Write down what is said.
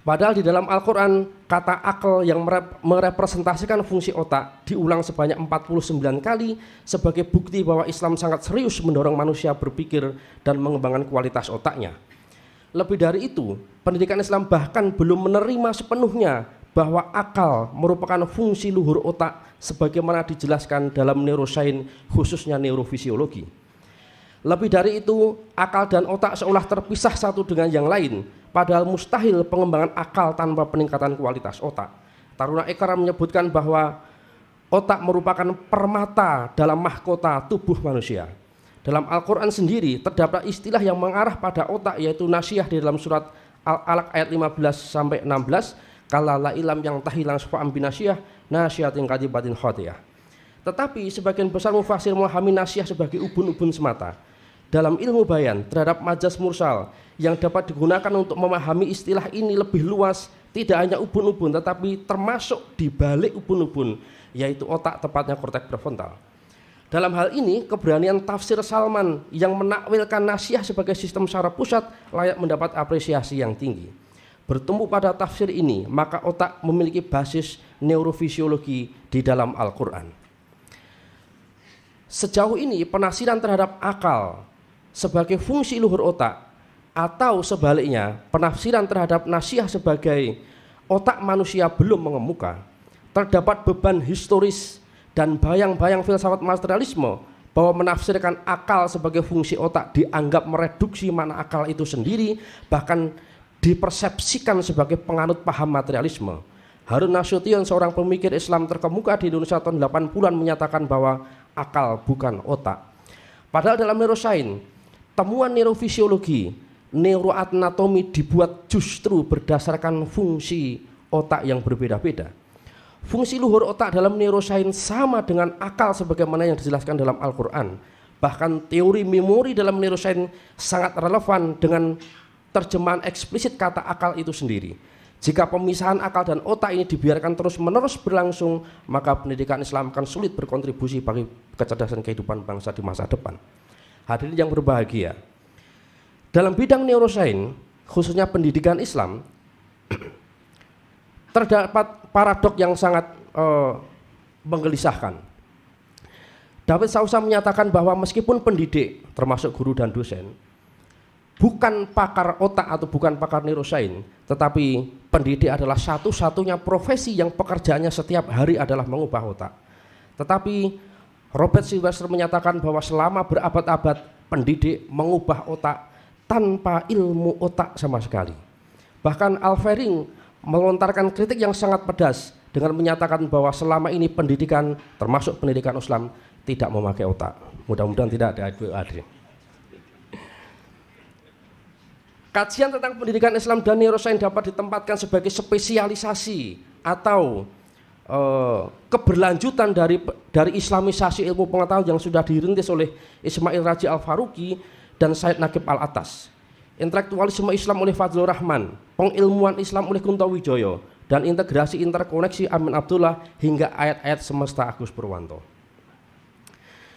Padahal di dalam Al-Quran kata akal yang merepresentasikan fungsi otak diulang sebanyak 49 kali sebagai bukti bahwa Islam sangat serius mendorong manusia berpikir dan mengembangkan kualitas otaknya. Lebih dari itu, pendidikan Islam bahkan belum menerima sepenuhnya bahwa akal merupakan fungsi luhur otak sebagaimana dijelaskan dalam neurosains, khususnya neurofisiologi. Lebih dari itu, akal dan otak seolah terpisah satu dengan yang lain, padahal mustahil pengembangan akal tanpa peningkatan kualitas otak. Taruna Ikram menyebutkan bahwa otak merupakan permata dalam mahkota tubuh manusia. Dalam Al-Quran sendiri terdapat istilah yang mengarah pada otak, yaitu nasiyah di dalam surat Al-Alaq ayat 15-16, kala la ilam yang tahilang sufa'am binasiyah nasiyatin kadibatin khotiyah. Tetapi sebagian besar mufasir memahami nasiyah sebagai ubun-ubun semata. Dalam ilmu bayan terhadap majaz mursal yang dapat digunakan untuk memahami istilah ini lebih luas, tidak hanya ubun-ubun tetapi termasuk di balik ubun-ubun, yaitu otak, tepatnya korteks prefrontal. Dalam hal ini keberanian tafsir Salman yang menakwilkan nasiyah sebagai sistem syaraf pusat layak mendapat apresiasi yang tinggi. Bertemu pada tafsir ini, maka otak memiliki basis neurofisiologi di dalam Al-Quran. Sejauh ini penafsiran terhadap akal sebagai fungsi luhur otak, atau sebaliknya penafsiran terhadap nasiyah sebagai otak manusia belum mengemuka. Terdapat beban historis dan bayang-bayang filsafat materialisme bahwa menafsirkan akal sebagai fungsi otak dianggap mereduksi makna akal itu sendiri, bahkan dipersepsikan sebagai penganut paham materialisme. Harun Nasution, seorang pemikir Islam terkemuka di Indonesia tahun 80-an, menyatakan bahwa akal bukan otak. Padahal dalam neurosains, temuan neurofisiologi, neuroanatomi dibuat justru berdasarkan fungsi otak yang berbeda-beda. Fungsi luhur otak dalam neurosains sama dengan akal sebagaimana yang dijelaskan dalam Al-Quran. Bahkan teori memori dalam neurosains sangat relevan dengan terjemahan eksplisit kata akal itu sendiri. Jika pemisahan akal dan otak ini dibiarkan terus-menerus berlangsung, maka pendidikan Islam akan sulit berkontribusi bagi kecerdasan kehidupan bangsa di masa depan. Hadirin yang berbahagia, dalam bidang neurosains, khususnya pendidikan Islam, terdapat paradok yang sangat menggelisahkan. David Sausa menyatakan bahwa meskipun pendidik, termasuk guru dan dosen, bukan pakar otak atau bukan pakar neurosains, tetapi pendidik adalah satu-satunya profesi yang pekerjaannya setiap hari adalah mengubah otak. Tetapi Robert Sylvester menyatakan bahwa selama berabad-abad pendidik mengubah otak tanpa ilmu otak sama sekali. Bahkan Alfering melontarkan kritik yang sangat pedas dengan menyatakan bahwa selama ini pendidikan, termasuk pendidikan Islam, tidak memakai otak. Mudah-mudahan tidak ada adik-adik. Kajian tentang pendidikan Islam dan neurosains dapat ditempatkan sebagai spesialisasi atau keberlanjutan dari islamisasi ilmu pengetahuan yang sudah dirintis oleh Ismail Raji Al-Faruqi dan Said Naqib Al-Atas, intelektualisme Islam oleh Fadlur Rahman, pengilmuan Islam oleh Kunto Wijoyo, dan integrasi interkoneksi Amin Abdullah hingga ayat-ayat semesta Agus Purwanto.